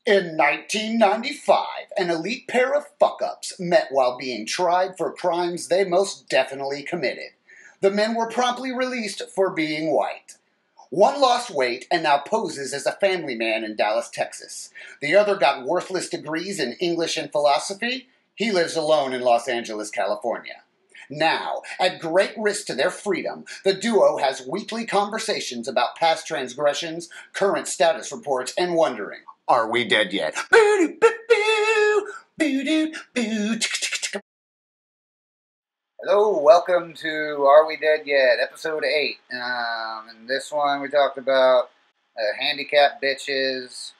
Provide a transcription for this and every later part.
In 1995, an elite pair of fuck-ups met while being tried for crimes they most definitely committed. The men were promptly released for being white. One lost weight and now poses as a family man in Dallas, Texas. The other got worthless degrees in English and philosophy. He lives alone in Los Angeles, California. Now, at great risk to their freedom, the duo has weekly conversations about past transgressions, current status reports, and wondering, are we dead yet? Hello, welcome to Are We Dead Yet, episode 8. In this one, we talked about handicapped bitches.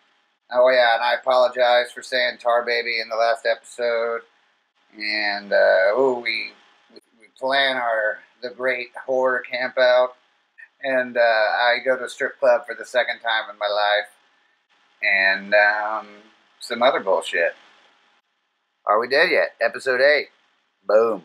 Oh yeah, and I apologize for saying tar baby in the last episode. And we plan the great horror camp out, and I go to a strip club for the second time in my life, and some other bullshit. Are we dead yet? Episode 8. Boom.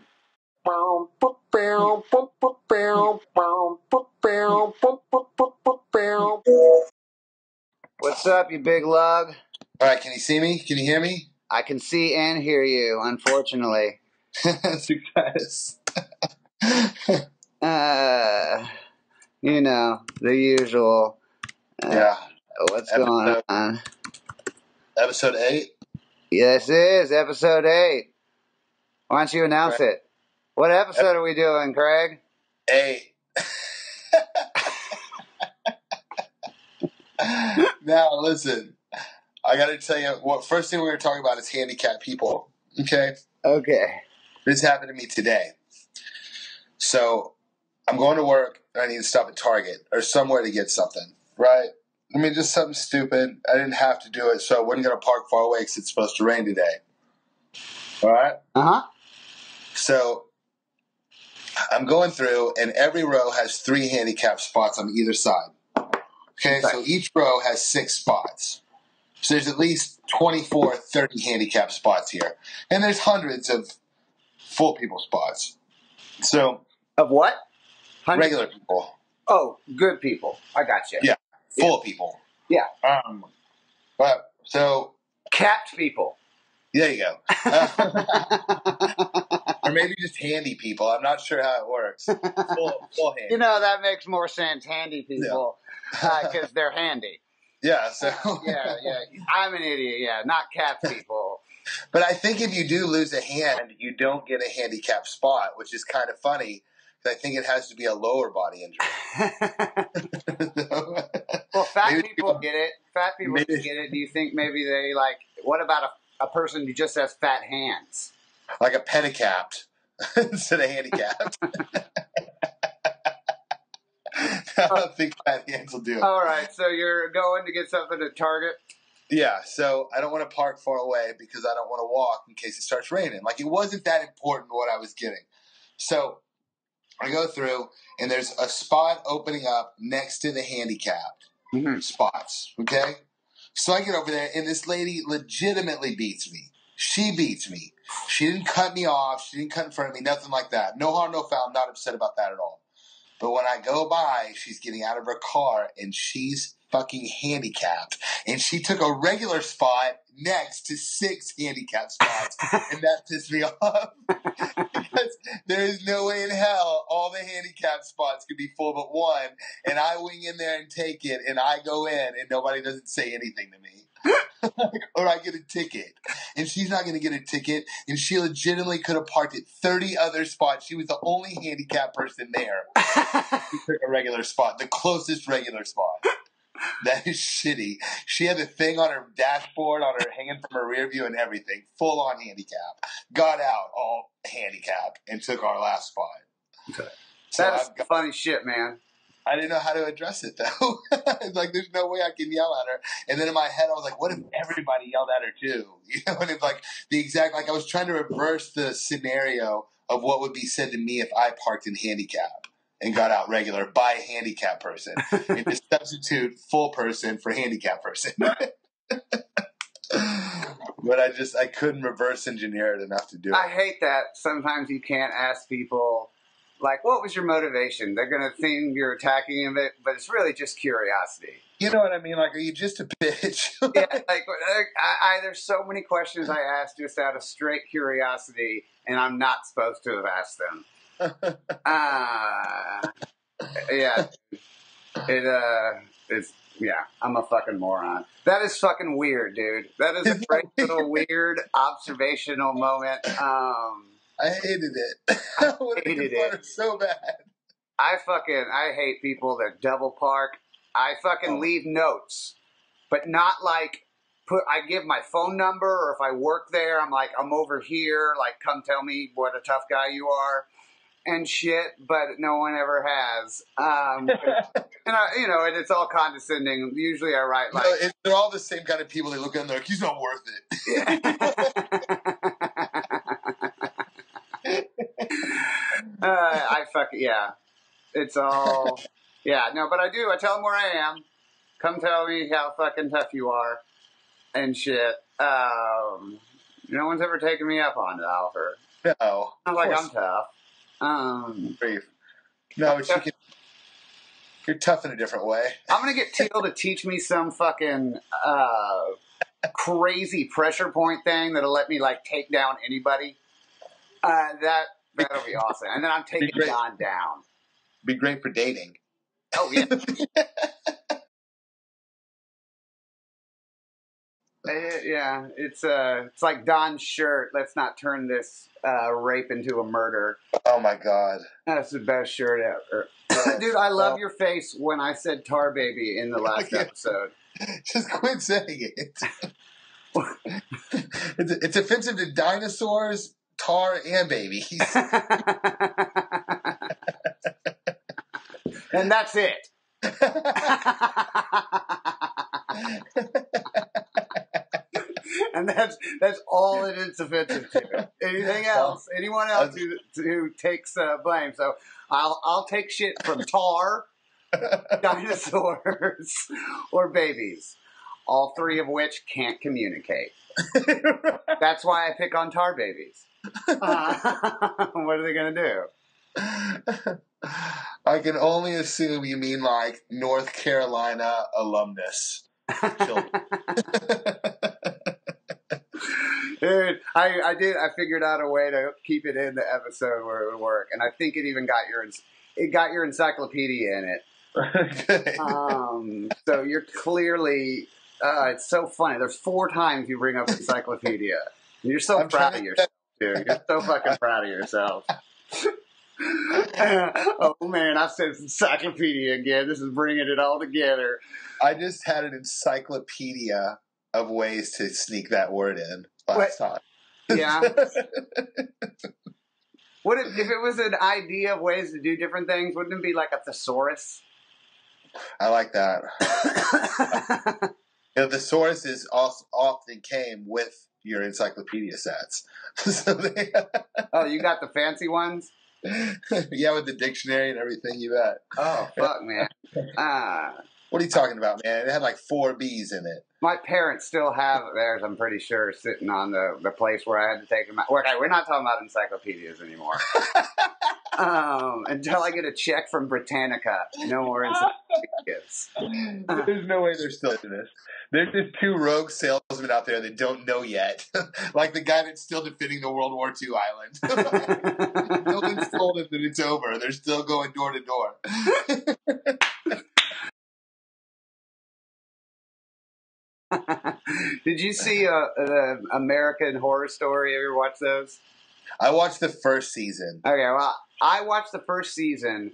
What's up, you big lug? Alright, can you see me? Can you hear me? I can see and hear you, unfortunately. Success. You know, the usual. Yeah. What's going on? Episode 8? Yes, it is episode 8. Why don't you announce it? What episode are we doing, Craig? 8. Now, listen. I got to tell you, first thing we're going to talk about is handicapped people. Okay? Okay. This happened to me today. So, I'm going to work, and I need to stop at Target or somewhere to get something, right? I mean, just something stupid. I didn't have to do it, so I wasn't going to park far away because it's supposed to rain today. All right? Uh-huh. So, I'm going through, and every row has 3 handicap spots on either side. Okay, so each row has 6 spots. So there's at least 24, 30 handicap spots here. And there's hundreds of full people spots. So. Of what? Regular people. Oh, good people. I got you. Yeah, full people. Yeah. But, so. Capped people. There you go. Or maybe just handy people. I'm not sure how it works. Full handy. You know, that makes more sense, handy people, because they're handy. Yeah, so. Yeah. I'm an idiot, not capped people. But I think if you do lose a hand, you don't get a handicap spot, which is kind of funny, because I think it has to be a lower body injury. Well, fat people get it. Fat people get it. Do you think maybe they, what about a person who just has fat hands? Like a pedicapped instead of handicapped. I don't think fat hands will do it. All right, so you're going to get something at Target? Yeah, so I don't want to park far away because I don't want to walk in case it starts raining. Like, it wasn't that important what I was getting. So I go through, and there's a spot opening up next to the handicapped spots, okay? So I get over there, and this lady legitimately beats me. She beats me. She didn't cut me off. She didn't cut in front of me, nothing like that. No harm, no foul. I'm not upset about that at all. But when I go by, she's getting out of her car, and she's fucking handicapped. And she took a regular spot next to 6 handicapped spots. And that pissed me off. Because there is no way in hell all the handicapped spots could be full but one. And I wing in there and take it. And I go in and nobody doesn't say anything to me. Or I get a ticket. And she's not going to get a ticket. And she legitimately could have parked at 30 other spots. She was the only handicapped person there. She took a regular spot. The closest regular spot. That is shitty. She had the thing on her dashboard, on her hanging from her rear view and everything. Full on handicap. Got out all handicapped and took our last spot. Okay. So that's funny shit, man. I didn't know how to address it, though. It's like, there's no way I can yell at her. And then in my head, I was like, what if everybody yelled at her, too? You know, and it's like I was trying to reverse the scenario of what would be said to me if I parked in handicap and got out regular by a handicap person. And just substitute full person for handicap person. But I couldn't reverse engineer it enough to do it. I hate that sometimes you can't ask people Like, what was your motivation? They're going to think you're attacking him, but it's really just curiosity. You know what I mean? Like, are you just a bitch? Yeah, like there's so many questions I asked just out of straight curiosity, and I'm not supposed to have asked them. Yeah, I'm a fucking moron. That is fucking weird, dude. That is a great little weird observational moment. I hated it. I hated it so bad. I hate people that double park. I fucking leave notes, but not like I give my phone number, or if I work there, I'm like, I'm over here, like, come tell me what a tough guy you are and shit, but no one ever has. And and it's all condescending. Usually I write like, they're all the same kind of people. They look at them, they're like, he's not worth it. Yeah. It's all, but I do. I tell them where I am. Come tell me how fucking tough you are and shit. No one's ever taken me up on the offer. No. I'm like, I'm tough. No, but you're tough in a different way. I'm going to get Teal to teach me some fucking crazy pressure point thing that'll let me, like, take down anybody. That'll be awesome. And then I'm taking Don down. Be great for dating. Oh, yeah. It's like Don's shirt. Let's not turn this rape into a murder. Oh my god, that's the best shirt ever, dude. I love your face when I said "tar baby" in the last episode. Just quit saying it. It's offensive to dinosaurs, tar, and babies. And that's it. And that's all it is offensive to. Anything else, anyone else who takes blame. So I'll take shit from tar, dinosaurs, or babies. All three of which can't communicate. That's why I pick on tar babies. What are they going to do? I can only assume you mean like North Carolina alumnus children. Dude, I figured out a way to keep it in the episode where it would work, and I think it even got your encyclopedia in it. Okay. So you're clearly, it's so funny. There's 4 times you bring up encyclopedia. And you're so proud of yourself, dude. You're so fucking proud of yourself. Oh man, I said encyclopedia again. This is bringing it all together. I just had an encyclopedia of ways to sneak that word in last time. Yeah. If it was an idea of ways to do different things, wouldn't it be like a thesaurus? I like that. The thesaurus often came with your encyclopedia sets. Oh, you got the fancy ones? Yeah, with the dictionary and everything, you bet. Oh, fuck, man. What are you talking about, man? It had like 4 B's in it. My parents still have theirs, I'm pretty sure, sitting on the place where I had to take them out. Okay, we're not talking about encyclopedias anymore. Until I get a check from Britannica. No more encyclopedias. There's no way they're still doing this. There's just 2 rogue salesmen out there that don't know yet. Like the guy that's still defending the World War II island. No one's told him that it's over. They're still going door to door. Did you see the American Horror Story? Ever watch those? I watched the first season. Okay, well, I watched the first season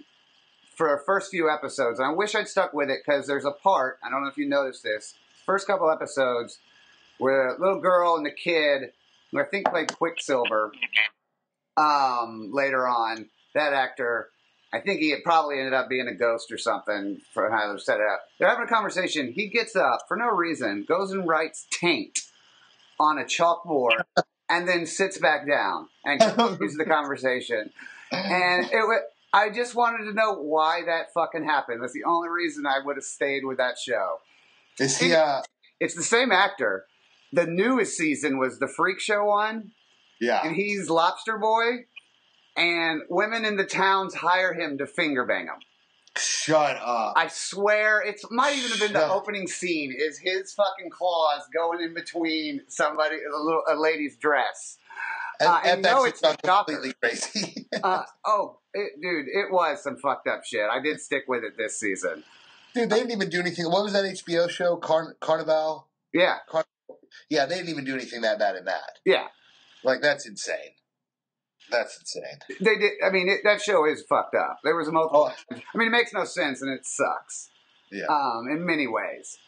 for the first few episodes, and I wish I'd stuck with it because there's a part, I don't know if you noticed this, first couple episodes, where the little girl and the kid, who I think played Quicksilver, later on, that actor, I think he had probably ended up being a ghost or something for how they set it up. They're having a conversation. He gets up for no reason, goes and writes taint on a chalkboard, and then sits back down and continues the conversation. And I just wanted to know why that fucking happened. That's the only reason I would have stayed with that show. Is he? It's the same actor. The newest season was the Freak Show one. Yeah. And he's Lobster Boy. and women in the towns hire him to finger bang them. Shut up. I swear, it might even have been the opening scene, is his fucking claws going in between a lady's dress. And you know it's a shocker. Completely crazy. Dude, it was some fucked up shit. I did stick with it this season. Dude, they didn't even do anything. What was that HBO show? Carnival? Yeah. Yeah, they didn't even do anything that bad in that. Yeah. Like, that's insane. That's insane. They did. I mean, that show is fucked up. There was a multiple. I mean, it makes no sense and it sucks. Yeah. In many ways.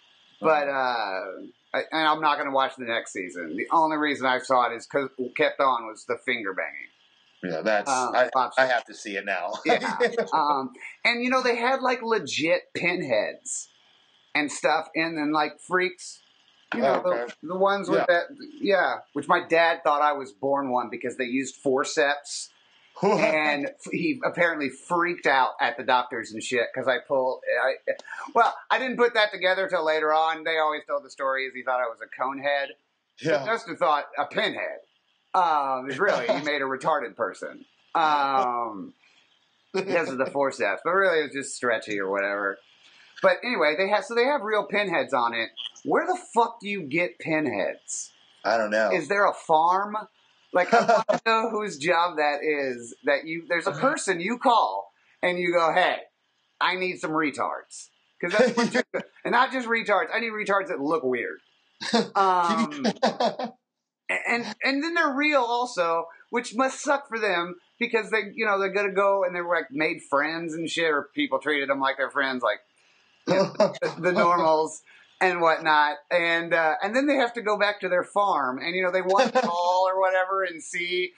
But, and I'm not going to watch the next season. The only reason I saw it is because what kept on was the finger banging. Yeah, that's. I have to see it now. Yeah. And, you know, they had, like, legit pinheads and stuff, and then, like, freaks. You know, the ones with that, which my dad thought I was born one because they used forceps, and he apparently freaked out at the doctors and shit because I didn't put that together till later on. They always told the story as he thought I was a conehead. Yeah. Justin thought a pinhead. Is really, he made a retarded person. Because of the forceps, but really it was just stretchy or whatever. But anyway, they have real pinheads on it. Where the fuck do you get pinheads? I don't know. Is there a farm? Like, I want to know whose job that is. There's a person you call and you go, hey, I need some retards. Because that's what and not just retards. I need retards that look weird. And then they're real also, which must suck for them because they're gonna go and they're like made friends and shit, or people treated them like their friends, like the normals and whatnot, and then they have to go back to their farm, and they want to call or whatever and see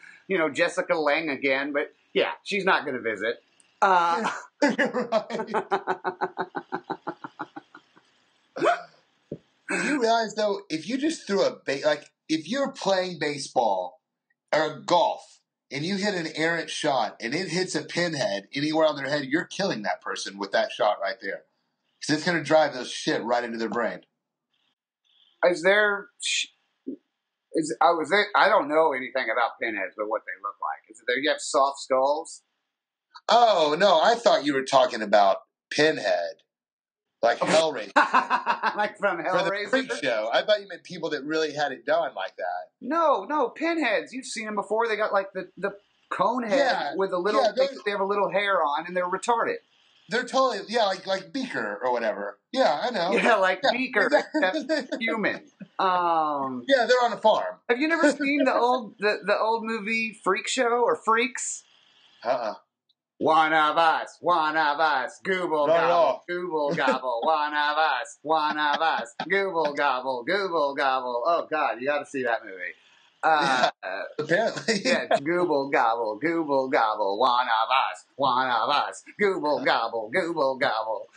Jessica Lange again, but yeah, she's not going to visit. You realize though, if you just threw if you're playing baseball or golf and you hit an errant shot and it hits a pinhead anywhere on their head, you're killing that person with that shot right there. Because it's going to drive those shit right into their brain. I don't know anything about pinheads, but what they look like. Is it there? You have soft skulls? Oh, no. I thought you were talking about Pinhead. Like Hellraiser. Like from Hellraiser? For the freak show. I thought you meant people that really had it done like that. No. Pinheads. You've seen them before. They got like the cone head with a little... they have a little hair on and they're retarded. They're totally, like Beaker or whatever. Yeah, I know. Yeah, like Beaker, except human. Yeah, they're on a farm. Have you never seen the old movie Freak Show or Freaks? One of us, gooble gobble, gooble gobble, one of us, gooble gobble, gooble gobble. Oh God, you got to see that movie. Apparently. Yeah, gooble gobble, one of us, gooble gobble, gooble gobble.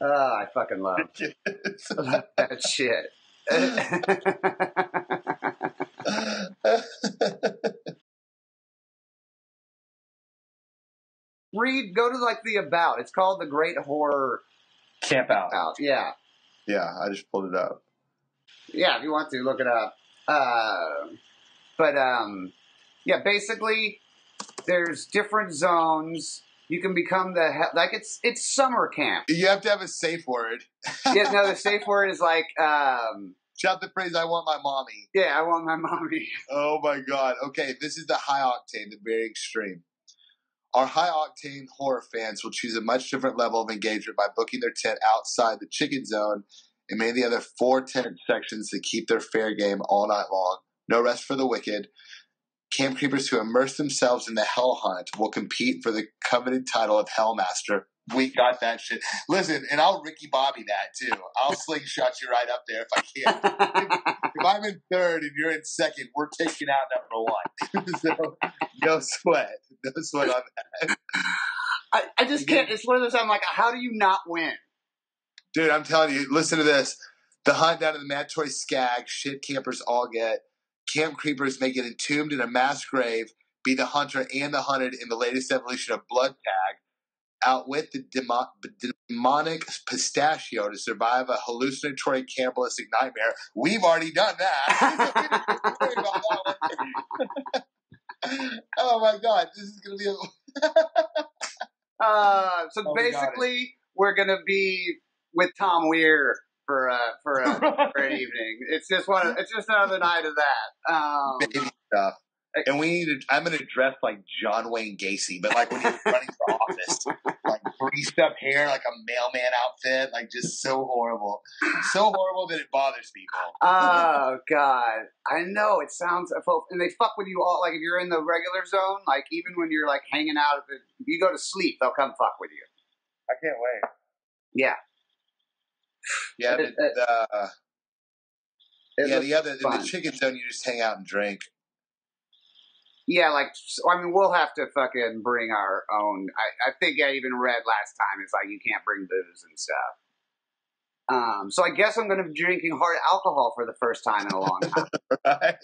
Oh, I fucking love that shit. Go to like the About. It's called The Great Horror Camp Out. Yeah. Yeah, I just pulled it up. Yeah, if you want to, look it up. Yeah, basically, there's different zones. You can become it's summer camp. You have to have a safe word. Yeah, no, the safe word is like... shout the phrase, I want my mommy. Yeah, I want my mommy. Oh my God. Okay, this is the high octane, the very extreme. Our high octane horror fans will choose a much different level of engagement by booking their tent outside the chicken zone and many of the other 4 tent sections to keep their fair game all night long. No rest for the wicked. Camp creepers who immerse themselves in the hell hunt will compete for the coveted title of Hellmaster. We got that shit. Listen, and I'll Ricky Bobby that too. I'll slingshot you right up there if I can. If I'm in third and you're in second, we're taking out number 1. So no sweat. No sweat on that. I just can't. It's one of those, I'm like, how do you not win? Dude, I'm telling you, listen to this. The hunt down to the mandatory skag, shit campers all get. Camp creepers may get entombed in a mass grave, be the hunter and the hunted in the latest evolution of blood tag, outwit the demonic pistachio to survive a hallucinatory cannibalistic nightmare. We've already done that. Oh my God, this is going to be So basically, we're gonna be with Tom Weir for an evening. It's just another night of that. baby stuff. And I'm going to dress like John Wayne Gacy, but like when he was running for office, like greased up hair, like a mailman outfit, like just so horrible. So horrible that it bothers people. Oh, God. I know, it sounds, and they fuck with you all, like if you're in the regular zone, like even when you're like hanging out, if you go to sleep, they'll come fuck with you. I can't wait. Yeah. Yeah, the chicken zone, you just hang out and drink. Yeah, we'll have to fucking bring our own. I think I even read last time, it's like you can't bring booze and stuff. So I guess I'm going to be drinking hard alcohol for the first time in a long time. Right.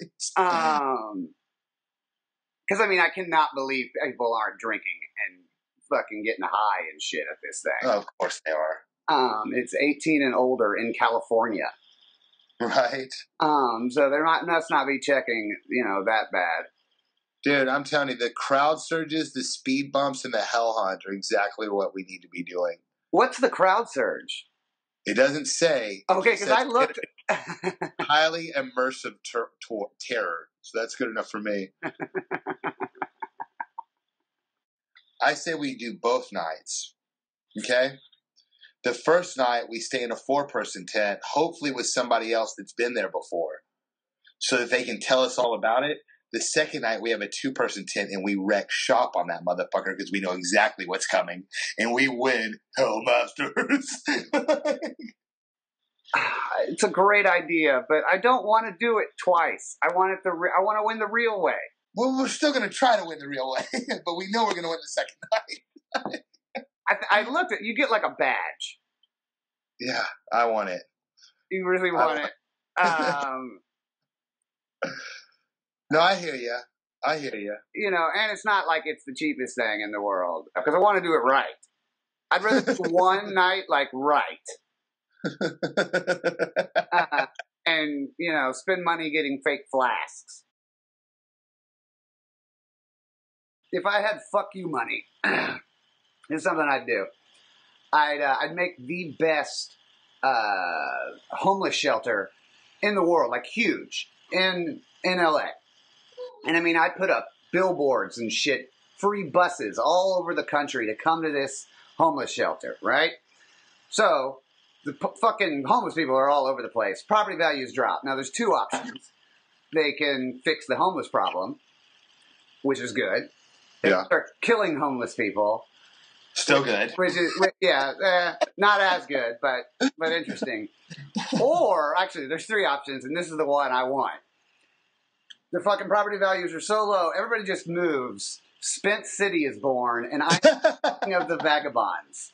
Because, I cannot believe people aren't drinking and fucking getting high and shit at this thing. Oh, of course they are. It's 18 and older in California. Right. So they're not, must not be checking, that bad. Dude, I'm telling you, the crowd surges, the speed bumps, and the hell hunt are exactly what we need to be doing. What's the crowd surge? It doesn't say. Okay, because I looked. Highly immersive terror. So that's good enough for me. I say we do both nights. Okay? The first night, we stay in a 4-person tent, hopefully with somebody else that's been there before, so that they can tell us all about it. The second night, we have a 2-person tent, and we wreck shop on that motherfucker because we know exactly what's coming, and we win Hellmasters. It's a great idea, but I don't want to do it twice. I want to win the real way. Well, we're still going to try to win the real way, but we know we're going to win the second night. I looked at you get like a badge. Yeah, I want it. You really want it. No, I hear you. And it's not like it's the cheapest thing in the world because I want to do it right. I'd rather do one night like right, and spend money getting fake flasks. If I had fuck you money, it's something I'd do. I'd make the best homeless shelter in the world, like huge in LA. And I'd put up billboards and shit, free buses all over the country to come to this homeless shelter, right? So the fucking homeless people are all over the place. Property values drop. Now there's 2 options. They can fix the homeless problem, which is good. They start killing homeless people. Still good. Which is, not as good, but interesting. Or, actually, there's 3 options, and this is the one I want. The fucking property values are so low, everybody just moves. Spent City is born, and I'm thinking of the vagabonds.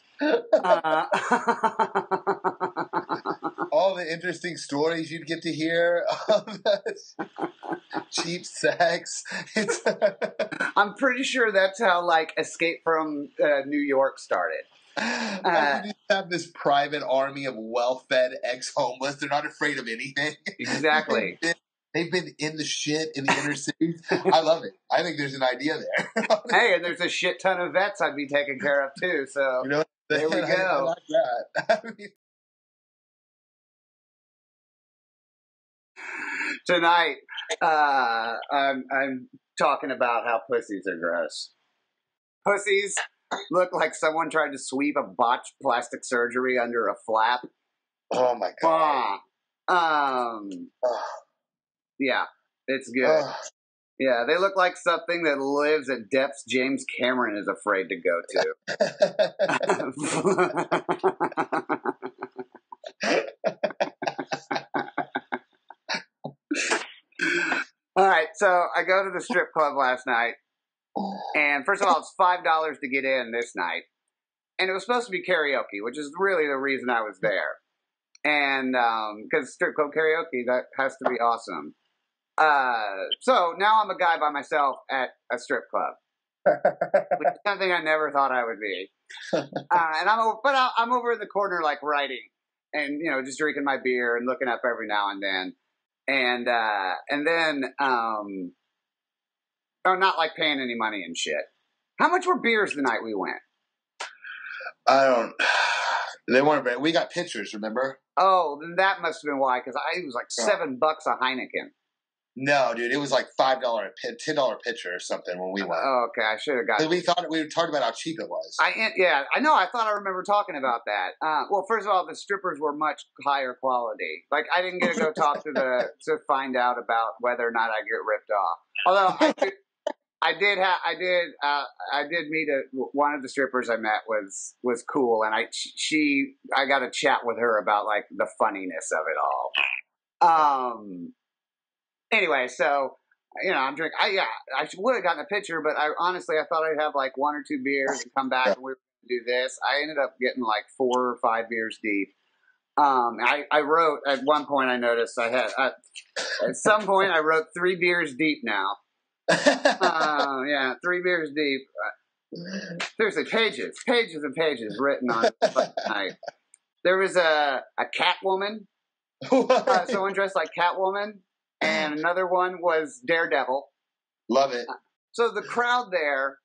All the interesting stories you'd get to hear of cheap sex. I'm pretty sure that's how, Escape from New York started. You just have this private army of well-fed ex-homeless. They're not afraid of anything. Exactly. They've been in the shit in the inner cities. I love it. I think there's an idea there. Hey, and there's a shit ton of vets I'd be taking care of too. So there we go. I like that. Tonight, I'm talking about how pussies are gross. Pussies look like someone tried to sweep a botched plastic surgery under a flap. Oh my God. Yeah, it's good. Yeah, they look like something that lives at depths James Cameron is afraid to go to. All right, so I go to the strip club last night, and first of all, it's $5 to get in this night, and it was supposed to be karaoke, which is really the reason I was there, and because strip club karaoke, that has to be awesome. So now I'm a guy by myself at a strip club, which is something I never thought I would be. And I'm over in the corner, writing and, just drinking my beer and looking up every now and then. And then, Oh, not like paying any money and shit. How much were beers the night we went? I don't. They weren't bad. We got pitchers, remember? Oh, then that must have been why, because it was like $7 a Heineken. No, dude, it was like $5, $10 pitcher or something when we went. Oh, okay, I should have gotten. We thought we were talking about how cheap it was. I know. I thought I remember talking about that. Well, first of all, the strippers were much higher quality. Like, I didn't get to go talk to find out about whether or not I get ripped off. Although I did meet one of the strippers I met was cool, and I got a chat with her about like the funniness of it all. Anyway, so I'm drinking. I would have gotten a pitcher, but I thought I'd have like 1 or 2 beers and come back and we were going to do this. I ended up getting like 4 or 5 beers deep. I wrote at one point. I noticed I had at some point I wrote 3 beers deep now. 3 beers deep. Seriously, pages and pages written on the night. There was a Catwoman. Someone dressed like Catwoman, and another one was Daredevil. Love it. So the crowd there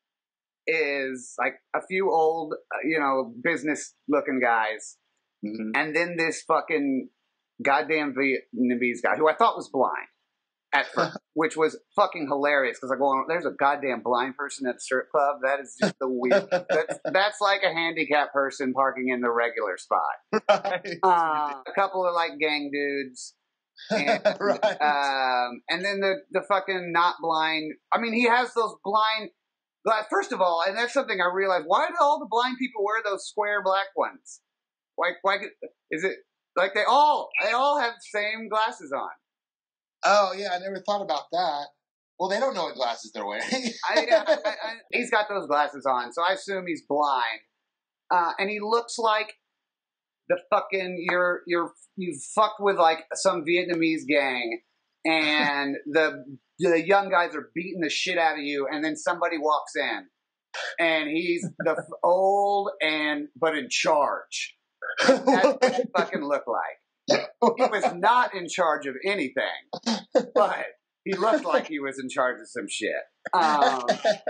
is like a few old, business-looking guys, and then this fucking goddamn Vietnamese guy who I thought was blind at first, which was fucking hilarious because I go, there's a goddamn blind person at the strip club. That is just the weird. That's like a handicapped person parking in the regular spot. Right. A couple of like gang dudes. And, right. And then the fucking not blind. I mean, he has those blind. First of all, and that's something I realized. Why do all the blind people wear those square black ones? Why is it like they all have the same glasses on? Oh yeah, I never thought about that. Well, they don't know what glasses they're wearing. He's got those glasses on, so I assume he's blind. And he looks like the fucking you fucked with like some Vietnamese gang, and the young guys are beating the shit out of you, and then somebody walks in, and he's the old but in charge. That's what he fucking looked like. He was not in charge of anything, but he looked like he was in charge of some shit.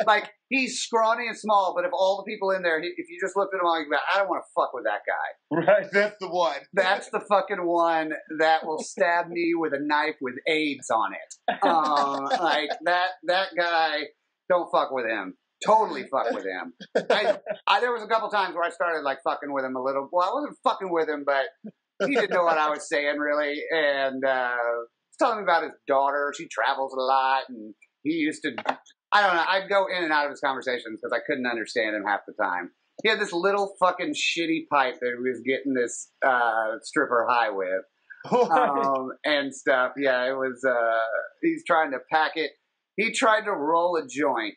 Like, he's scrawny and small, but if all the people in there, if you just looked at him, you'd be like, I don't want to fuck with that guy. Right, that's the one. That's the fucking one that will stab me with a knife with AIDS on it. Like, that guy, don't fuck with him. Totally fuck with him. There was a couple times where I started, like, fucking with him a little. Well, I wasn't fucking with him, but he didn't know what I was saying, really. And he's telling me about his daughter. She travels a lot, and he used to, I don't know, I'd go in and out of his conversations because I couldn't understand him half the time. He had this little fucking shitty pipe that he was getting this stripper high with. And stuff. Yeah, it was, he's trying to pack it. He tried to roll a joint.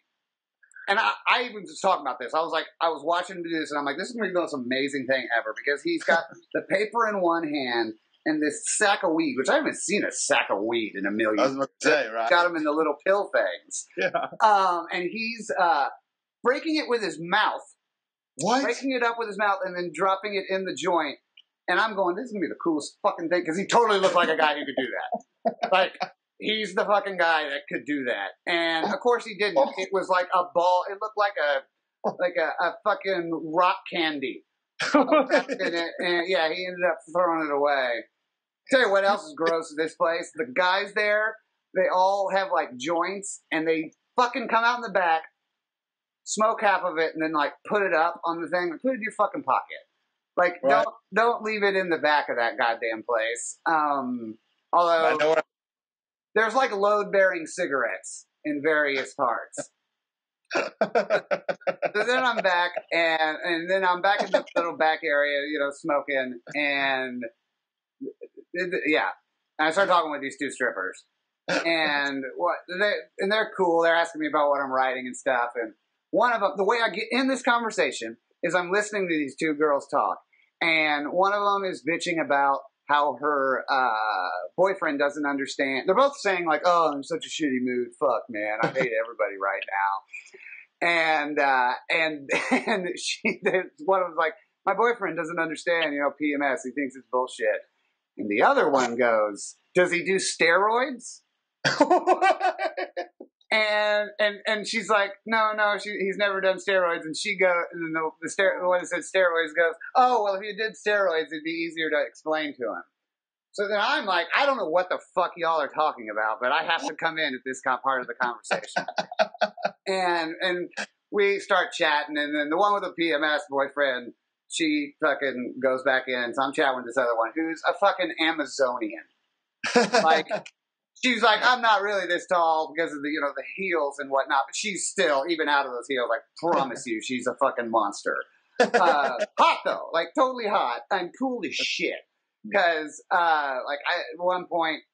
And I even just talking about this. I was watching him do this, and I'm like, this is going to be the most amazing thing ever because he's got the paper in one hand and this sack of weed, which I haven't seen a sack of weed in a million. I was about to say, right? Got him in the little pill things. Yeah. And he's breaking it with his mouth. What? Breaking it up with his mouth and then dropping it in the joint. And I'm going, this is going to be the coolest fucking thing because he totally looked like a guy who could do that. Like, he's the fucking guy that could do that. And of course he didn't. It was like a ball. It looked like a fucking rock candy. And yeah, he ended up throwing it away. Tell you what else is gross in this place. The guys there, they all have like joints and they fucking come out in the back, smoke half of it, and then like put it up on the thing, put it in your fucking pocket. Like, right. Don't leave it in the back of that goddamn place. Although there's like load-bearing cigarettes in various parts. So then I'm back, and then I'm back in the little back area, smoking, and yeah. And I started talking with these 2 strippers, and they're cool. They're asking me about what I'm writing and stuff, and one of them, the way I get in this conversation is I'm listening to these 2 girls talk, and one of them is bitching about how her boyfriend doesn't understand. They're both saying like, "Oh, I'm in such a shitty mood. Fuck, man, I hate everybody right now." And one of them's like, "My boyfriend doesn't understand, PMS. He thinks it's bullshit." And the other one goes, "Does he do steroids?" And she's like, no, he's never done steroids. And she goes, and the one that said steroids goes, oh, well, if you did steroids, it'd be easier to explain to him. So then I'm like, I don't know what the fuck y'all are talking about, but I have to come in at this part of the conversation. and we start chatting, and then the one with the PMS boyfriend, she fucking goes back in. So I'm chatting with this other one who's a fucking Amazonian. Like, she's like, I'm not really this tall because of the, the heels and whatnot, but she's still, even out of those heels, I promise you, she's a fucking monster. Hot though, like totally hot and cool as shit. Because, at one point,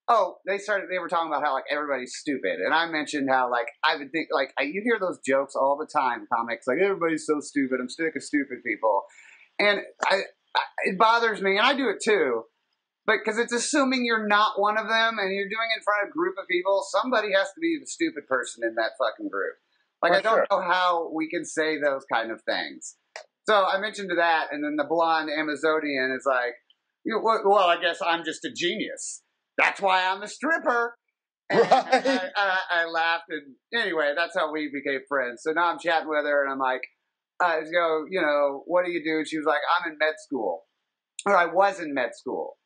they were talking about how, like, everybody's stupid. And I mentioned how, like, I would think, like, you hear those jokes all the time, comics, like, everybody's so stupid, I'm sick of stupid people. And it bothers me, and I do it too, but because it's assuming you're not one of them, and you're doing it in front of a group of people, somebody has to be the stupid person in that fucking group. Like, I don't know how we can say those kind of things. So I mentioned to that, and then the blonde Amazonian is like, well, I guess I'm just a genius. That's why I'm a stripper. And right. I laughed, and anyway, that's how we became friends. So now I'm chatting with her, and I'm like, I go, what do you do? And she was like, I'm in med school. Or I was in med school.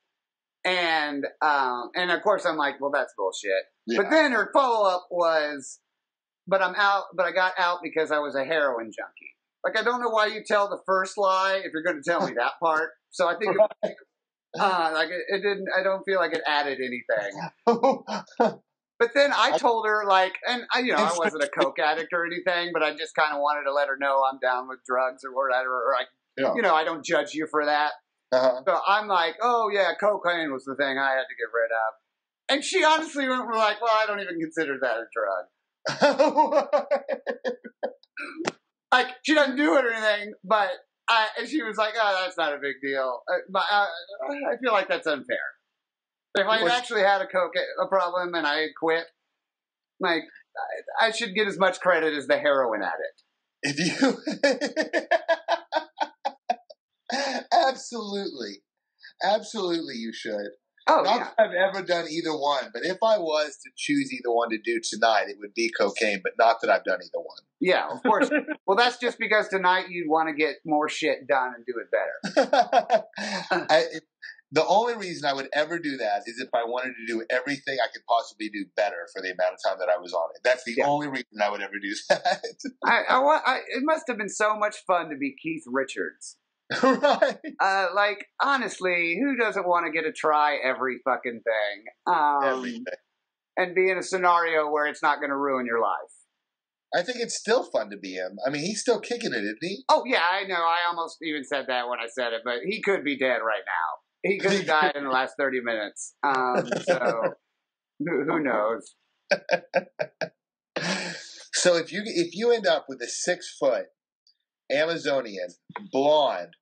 And of course I'm like, well, that's bullshit. Yeah. But then her follow-up was, but I'm out, but I got out because I was a heroin junkie. Like, I don't know why you tell the first lie if you're going to tell me that part. So I think it didn't. I don't feel like it added anything. But then I told her, like, and I wasn't a coke addict or anything, but I just kind of wanted to let her know I'm down with drugs or whatever. Or I don't judge you for that. Uh-huh. So I'm like, oh yeah, cocaine was the thing I had to get rid of. And she honestly went like, well, I don't even consider that a drug. Like, she doesn't do it or anything, but and she was like, oh, that's not a big deal. But I feel like that's unfair. If I had actually had a problem and I had quit, like, I should get as much credit as the heroin addict. If you... Absolutely you should. Oh, Not yeah. that I've ever done either one, but if I was to choose either one to do tonight, it would be cocaine, but not that I've done either one. Yeah, of course. Well, that's just because tonight you'd want to get more shit done and do it better. The only reason I would ever do that is if I wanted to do everything I could possibly do better for the amount of time that I was on it. That's the only reason I would ever do that. It must have been so much fun to be Keith Richards. Right. Like, honestly, who doesn't want to get to try every fucking thing? Everything. And be in a scenario where it's not going to ruin your life. I think it's still fun to be him. I mean, he's still kicking it, isn't he? Oh, yeah, I know. I almost even said that when I said it, but he could be dead right now. He could have died in the last 30 minutes. So, who knows? So if you end up with a 6-foot Amazonian, blonde,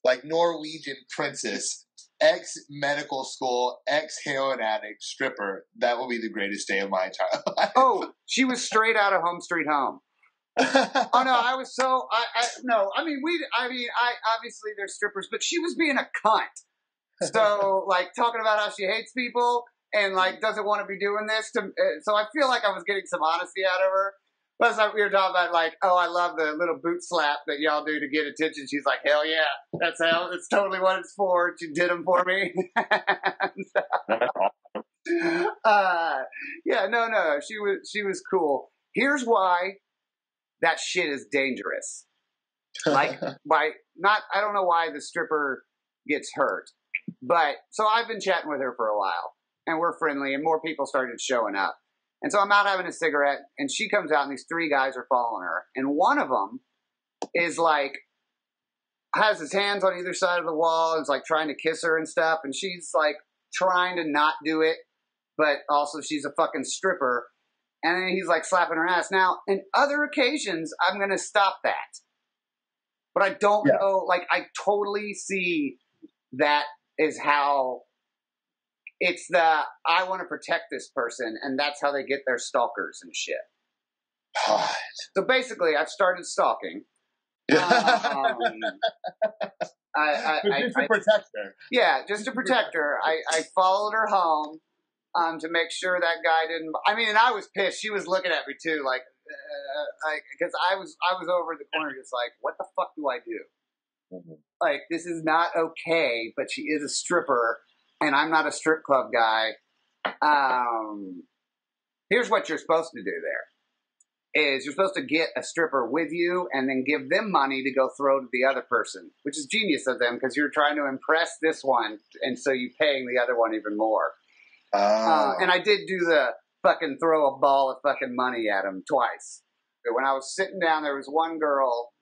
like Norwegian princess, ex-medical school, ex-heroin addict, stripper, that will be the greatest day of my entire life. Oh, she was straight out of Home Street Home. Oh no, I was so I obviously there's strippers, but she was being a cunt. So, like, talking about how she hates people and, like, doesn't want to be doing this. So I feel like I was getting some honesty out of her. Plus, we were talking about, like, oh, I love the little boot slap that y'all do to get attention. She's like, hell yeah, that's totally what it's for. She did them for me. Yeah, no, she was cool. Here's why that shit is dangerous. Like, I don't know why the stripper gets hurt. But, so I've been chatting with her for a while, and we're friendly, and more people started showing up. And so I'm out having a cigarette, and she comes out, and these 3 guys are following her. And one of them is, like, has his hands on either side of the wall, and is, like, trying to kiss her and stuff. And she's, like, trying to not do it, but also she's a fucking stripper. And then he's, like, slapping her ass. Now, in other occasions, I'm going to stop that. But I don't know, like, I totally see that is how it's I want to protect this person, and that's how they get their stalkers and shit. God. So basically, I've started stalking. Just to protect her. Yeah, just to protect her. I followed her home, to make sure that guy didn't. I mean, and I was pissed. She was looking at me too, like, because I was over in the corner, just like, what the fuck do I do? Mm-hmm. Like, this is not okay. But she is a stripper, and I'm not a strip club guy. Here's what you're supposed to do there. Is you're supposed to get a stripper with you and then give them money to go throw to the other person, which is genius of them because you're trying to impress this one, and so you're paying the other one even more. And I did do the fucking throw a ball of fucking money at him twice. When I was sitting down, there was one girl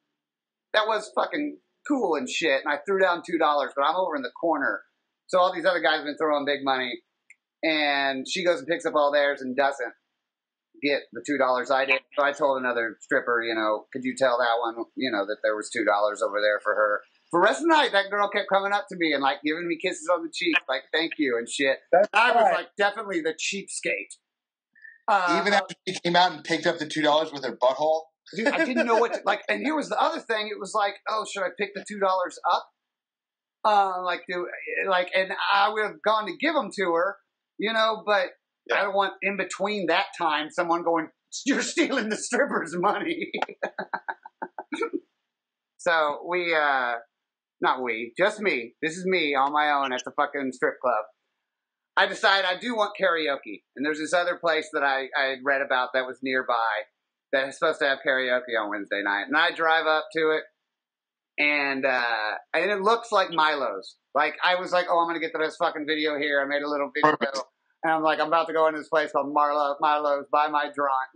that was fucking cool and shit, and I threw down $2, but I'm over in the corner. So all these other guys have been throwing big money, and she goes and picks up all theirs and doesn't get the $2 I did. So I told another stripper, could you tell that one, that there was $2 over there for her. For the rest of the night, that girl kept coming up to me and, like, giving me kisses on the cheek, like, thank you and shit. I was, like, definitely the cheapskate. Even after she came out and picked up the $2 with her butthole? Dude, I didn't know what to, like, and here was the other thing. It was like, oh, should I pick the $2 up? And I would have gone to give them to her, but yeah. I don't want in between that time someone going, you're stealing the stripper's money. So just me. This is me on my own at the fucking strip club. I decided I do want karaoke. And there's this other place that I had read about that was nearby that is supposed to have karaoke on Wednesday night. And I drive up to it, and it looks like Milo's. Like, I was like, oh, I'm going to get the best fucking video here. I made a little video. Perfect. And I'm like, I'm about to go into this place called Milo's, buy my trunk,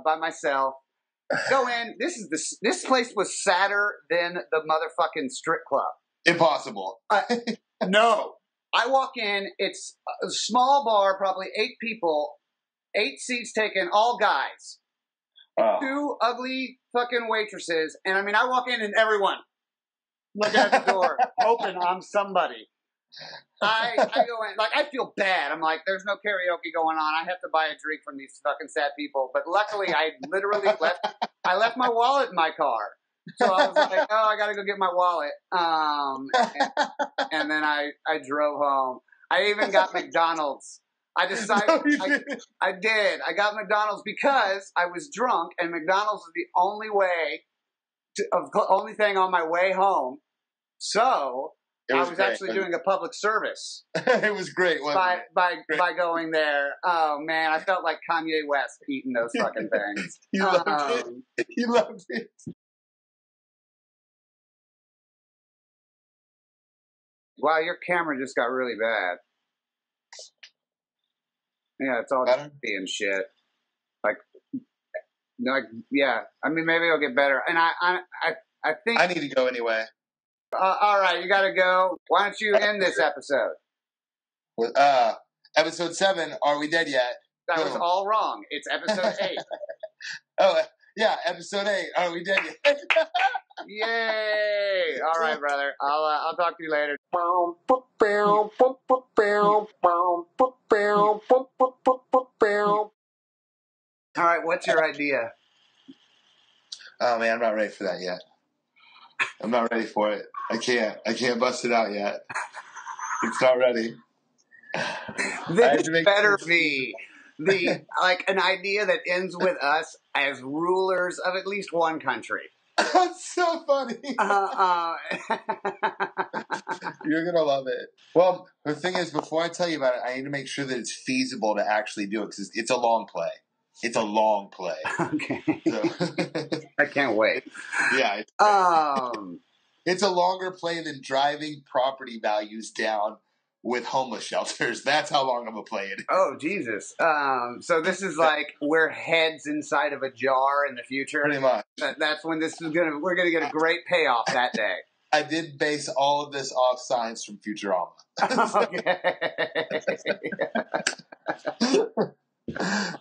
by myself. Go in. This place was sadder than the motherfucking strip club. Impossible. No. I walk in. It's a small bar, probably 8 people, 8 seats taken, all guys. Oh. 2 ugly fucking waitresses. And I mean, I walk in and everyone look at the door, hoping I'm somebody. I go in, like, I feel bad. I'm like, there's no karaoke going on. I have to buy a drink from these fucking sad people. But luckily, I literally left my wallet in my car. So I was like, oh, I got to go get my wallet. And then I drove home. I even got McDonald's. I decided I did. I got McDonald's because I was drunk, and McDonald's was the only thing on my way home. So I was actually doing a public service. It was great, wasn't it? By going there. Oh man, I felt like Kanye West eating those fucking things. He loved it. He loved it. Wow, your camera just got really bad. Yeah, it's all dirty and shit. Yeah. I mean, maybe it'll get better. And I think I need to go anyway. All right, you gotta go. Why don't you end this episode? Episode 7. Are we dead yet? That was all wrong. It's episode 8. Oh yeah, episode 8. Are we dead yet? Yay! All right, brother. I'll talk to you later. All right, what's your idea? Oh man, I'm not ready for that yet. I'm not ready for it. I can't bust it out yet. It's not ready. This better be an idea that ends with us as rulers of at least one country. That's so funny. You're gonna love it. Well, the thing is, before I tell you about it, I need to make sure that it's feasible to actually do it because it's a long play. It's a long play. Okay. So. I can't wait. Yeah. It's a longer play than driving property values down with homeless shelters. That's how long I'm gonna play it. Oh Jesus! So this is like we're heads inside of a jar in the future. Pretty much. That's when we're gonna get a great payoff that day. I did base all of this off science from Futurama. Okay.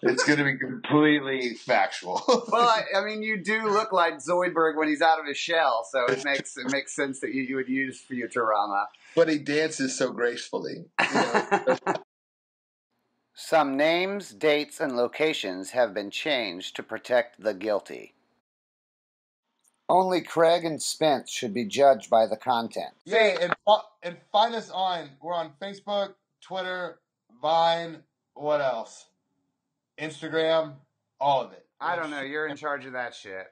It's going to be completely factual. Well, I mean, you do look like Zoidberg when he's out of his shell, so it makes sense that you would use Futurama. But he dances so gracefully. Some names, dates, and locations have been changed to protect the guilty. Only Craig and Spence should be judged by the content. Yeah, and find us we're on Facebook, Twitter, Vine, what else? Instagram, all of it. I don't know. You're in charge of that shit.